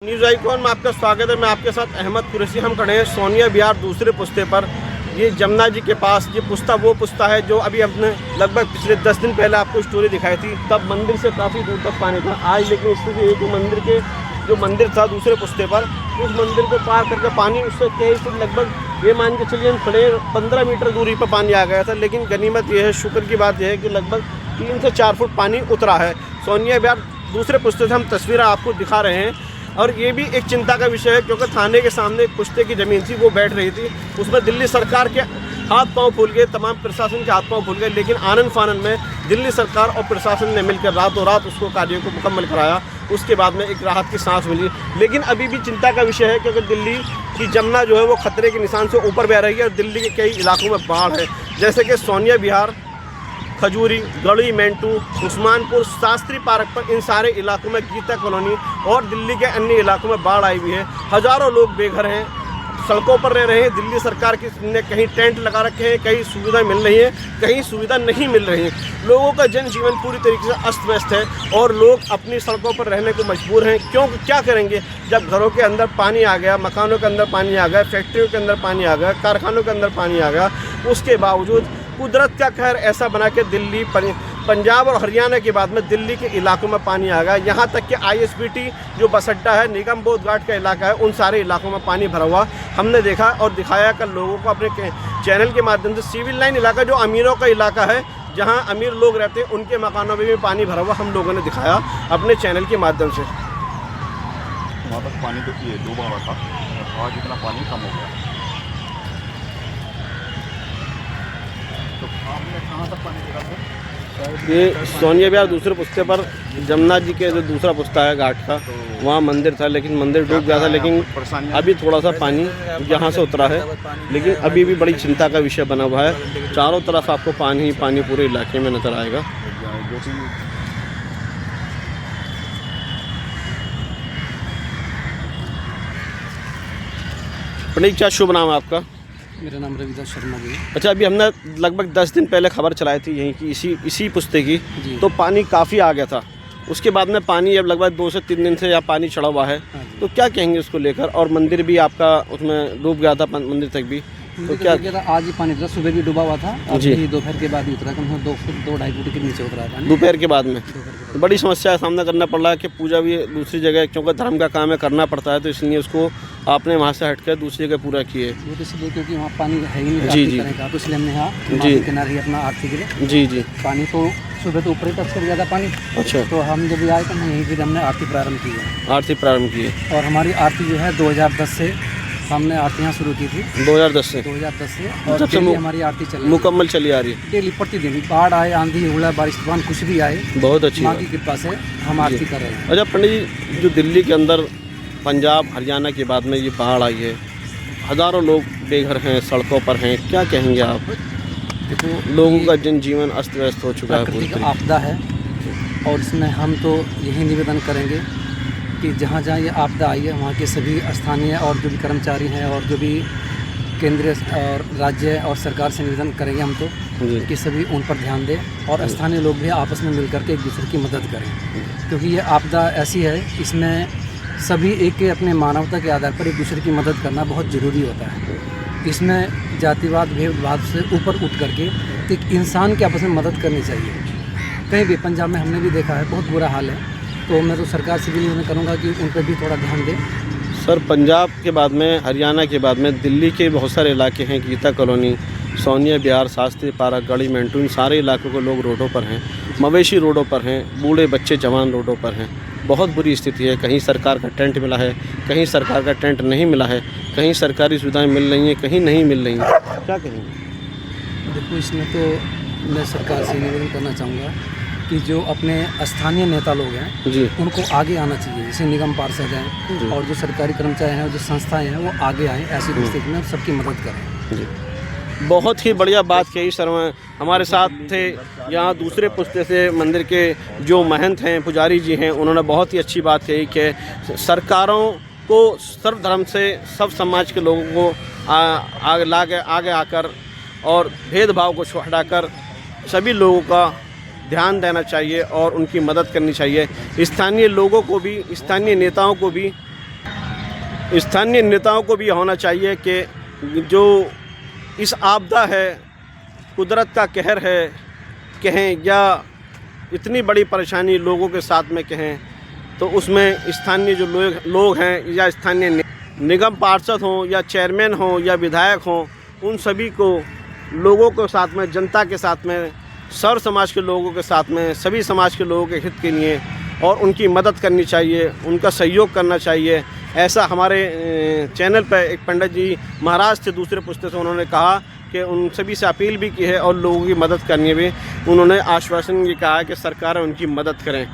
News icon में आपका स्वागत है। मैं आपके साथ अहमद कुरैशी। हम खड़े हैं सोनिया विहार दूसरे पुस्ते पर। ये जमुना जी के पास ये पुस्ता वो पुस्ता है जो अभी हमने लगभग पिछले 10 दिन पहले आपको स्टोरी दिखाई थी। तब मंदिर से काफ़ी दूर तक पानी था। आज लेकिन स्थिति एक मंदिर के जो मंदिर था दूसरे पुस्ते पर, उस मंदिर को पार करके पानी उससे कई फुट लगभग ये मान के चलिए हम खड़े 15 मीटर दूरी पर पानी आ गया था। लेकिन गनीमत यह है, शुक्र की बात यह है कि लगभग 3 से 4 फुट पानी उतरा है। सोनिया विहार दूसरे पुस्ते से हम तस्वीरें आपको दिखा रहे हैं। और ये भी एक चिंता का विषय है क्योंकि थाने के सामने एक पुश्ते की ज़मीन थी, वो बैठ रही थी। उसमें दिल्ली सरकार के हाथ पांव फूल गए, तमाम प्रशासन के हाथ पांव फूल गए। लेकिन आनन फानन में दिल्ली सरकार और प्रशासन ने मिलकर रातों रात उसको कार्य को मुकम्मल कराया। उसके बाद में एक राहत की सांस मिली। लेकिन अभी भी चिंता का विषय है क्योंकि दिल्ली की जमुना जो है वो खतरे के निशान से ऊपर बह रही है और दिल्ली के कई इलाकों में बाढ़ है, जैसे कि सोनिया विहार, खजूरी, गढ़ी, मेंटू, उस्मानपुर, शास्त्री पार्क पर इन सारे इलाकों में गीता कॉलोनी और दिल्ली के अन्य इलाकों में बाढ़ आई हुई है। हज़ारों लोग बेघर हैं, सड़कों पर रह रहे हैं। दिल्ली सरकार की ने कहीं टेंट लगा रखे हैं, कहीं सुविधा मिल रही है, कहीं सुविधा नहीं मिल रही है। लोगों का जनजीवन पूरी तरीके से अस्त व्यस्त है और लोग अपनी सड़कों पर रहने को मजबूर हैं। क्यों, क्या करेंगे जब घरों के अंदर पानी आ गया, मकानों के अंदर पानी आ गया, फैक्ट्रियों के अंदर पानी आ गया, कारखानों के अंदर पानी आ गया। उसके बावजूद कुदरत का कहर ऐसा बना कि दिल्ली, पंजाब और हरियाणा के बाद में दिल्ली के इलाकों में पानी आ गया। यहाँ तक कि ISBT जो बस अड्डा है, निगम बोध घाट का इलाका है, उन सारे इलाकों में पानी भरा हुआ हमने देखा और दिखाया कर लोगों को अपने चैनल के माध्यम से। सिविल लाइन इलाका जो अमीरों का इलाका है, जहाँ अमीर लोग रहते हैं, उनके मकानों में भी पानी भरा हुआ हम लोगों ने दिखाया अपने चैनल के माध्यम से। वहाँ तक पानी तो डूबा हुआ था, आज इतना पानी कम हो गया। तो आपने कहाँ तक पानी निकाला? ये सोनिया विहार दूसरे पुस्ते पर जमुना जी के जो दूसरा पुस्ता है घाट का, वहाँ मंदिर था, लेकिन मंदिर डूब गया था। लेकिन अभी थोड़ा सा पानी यहाँ से उतरा है, लेकिन अभी भी बड़ी चिंता का विषय बना हुआ है। चारों तरफ आपको पानी ही पानी पूरे इलाके में नजर आएगा। पंडित, क्या शुभ नाम है आपका? मेरा नाम रविदास शर्मा जी है। अच्छा, अभी हमने लगभग 10 दिन पहले खबर चलाई थी यहीं की इसी पुस्ते की, तो पानी काफ़ी आ गया था। उसके बाद में पानी अब लगभग 2 से 3 दिन से यहाँ पानी चढ़ा हुआ है। तो क्या कहेंगे उसको लेकर? और मंदिर भी आपका उसमें डूब गया था, मंदिर तक भी, तो क्या था? आज ही पानी उतरा, सुबह भी डूबा हुआ था, अभी दोपहर के बाद ही उतरा, कम से कम 2-2.5 फुट के नीचे उतरा है दोपहर के बाद में। तो बड़ी समस्या का सामना करना पड़ रहा है कि पूजा भी दूसरी जगह, क्योंकि धर्म का काम है, करना पड़ता है, तो इसलिए उसको आपने वहाँ से हटकर दूसरी जगह पूरा किए। वो तो इसलिए क्योंकि वहाँ पानी है ही नहीं जी जी, तो इसलिए हमने यहाँ किनारे ही अपना आरती के लिए जी जी पानी तो सुबह तो ऊपर ही टच कर गया था पानी। अच्छा, तो हम जब आए तो यहीं फिर हमने आरती प्रारंभ की है। आरती प्रारंभ की है। और हमारी आरती जो है 2010 से हमने आरतियाँ शुरू की थी। 2010 से और जब से हमारी आरती चली मुकम्मल चली आ रही है डेली, प्रतिदिन, बाढ़ आए, आंधी, हुड़ा, बारिश, तूफान कुछ भी आए, बहुत अच्छी माँ की कृपा से हम आरती कर रहे हैं। अच्छा पंडित जी, जो दिल्ली के अंदर पंजाब हरियाणा के बाद में ये बाढ़ आई है, हज़ारों लोग बेघर हैं, सड़कों पर हैं, क्या कहेंगे आप? देखो, लोगों का जनजीवन अस्त व्यस्त हो चुका है, प्राकृतिक आपदा है और इसमें हम तो यही निवेदन करेंगे कि जहाँ जहाँ ये आपदा आई है वहाँ के सभी स्थानीय और जो भी कर्मचारी हैं और जो भी केंद्रीय और राज्य और सरकार से निवेदन करेंगे हम तो कि सभी उन पर ध्यान दें और स्थानीय लोग भी आपस में मिलकर के एक दूसरे की मदद करें, क्योंकि ये आपदा ऐसी है, इसमें सभी एक के अपने मानवता के आधार पर एक दूसरे की मदद करना बहुत ज़रूरी होता है। इसमें जातिवाद, भेदभाव से ऊपर उठ करके एक इंसान के आपस में मदद करनी चाहिए। कहीं भी पंजाब में हमने भी देखा है, बहुत बुरा हाल है, तो मैं तो सरकार से भी निवेदन करूँगा कि उन पर भी थोड़ा ध्यान दें। सर, पंजाब के बाद में, हरियाणा के बाद में दिल्ली के बहुत सारे इलाके हैं, गीता कॉलोनी, सोनिया विहार, शास्त्री पार्क, गढ़ी, मेंटू, इन सारे इलाकों के लोग रोडों पर हैं, मवेशी रोडों पर हैं, बूढ़े बच्चे जवान रोडों पर हैं। बहुत बुरी स्थिति है। कहीं सरकार का टेंट मिला है, कहीं सरकार का टेंट नहीं मिला है, कहीं सरकारी सुविधाएं मिल रही हैं, कहीं नहीं मिल रही हैं। क्या कहेंगे? देखो, इसमें तो मैं सरकार से निवेदन करना चाहूँगा कि जो अपने स्थानीय नेता लोग हैं जी, उनको आगे आना चाहिए, जैसे निगम पार्षद हैं और जो सरकारी कर्मचारी हैं, जो संस्थाएं हैं, वो आगे आएँ ऐसी स्थिति में, सबकी मदद करें। जी, बहुत ही बढ़िया बात कही सर। हमारे साथ थे यहाँ दूसरे पुस्ते से मंदिर के जो महंत हैं, पुजारी जी हैं, उन्होंने बहुत ही अच्छी बात कही कि सरकारों को सर्व धर्म से सब समाज के लोगों को आगे आकर और भेदभाव को हटाकर सभी लोगों का ध्यान देना चाहिए और उनकी मदद करनी चाहिए। स्थानीय लोगों को भी, स्थानीय नेताओं को भी स्थानीय नेताओं को भी होना चाहिए कि जो इस आपदा है, कुदरत का कहर है कहें, या इतनी बड़ी परेशानी लोगों के साथ में कहें, तो उसमें स्थानीय जो लोग हैं या स्थानीय निगम पार्षद हों या चेयरमैन हों या विधायक हों, उन सभी को लोगों के साथ में, जनता के साथ में, सर्व समाज के लोगों के साथ में, सभी समाज के लोगों के हित के लिए और उनकी मदद करनी चाहिए, उनका सहयोग करना चाहिए। ऐसा हमारे चैनल पर एक पंडित जी महाराज थे दूसरे पुस्ते से, उन्होंने कहा कि उन सभी से अपील भी की है और लोगों की मदद करनी भी उन्होंने आश्वासन ये कहा है कि सरकार उनकी मदद करें।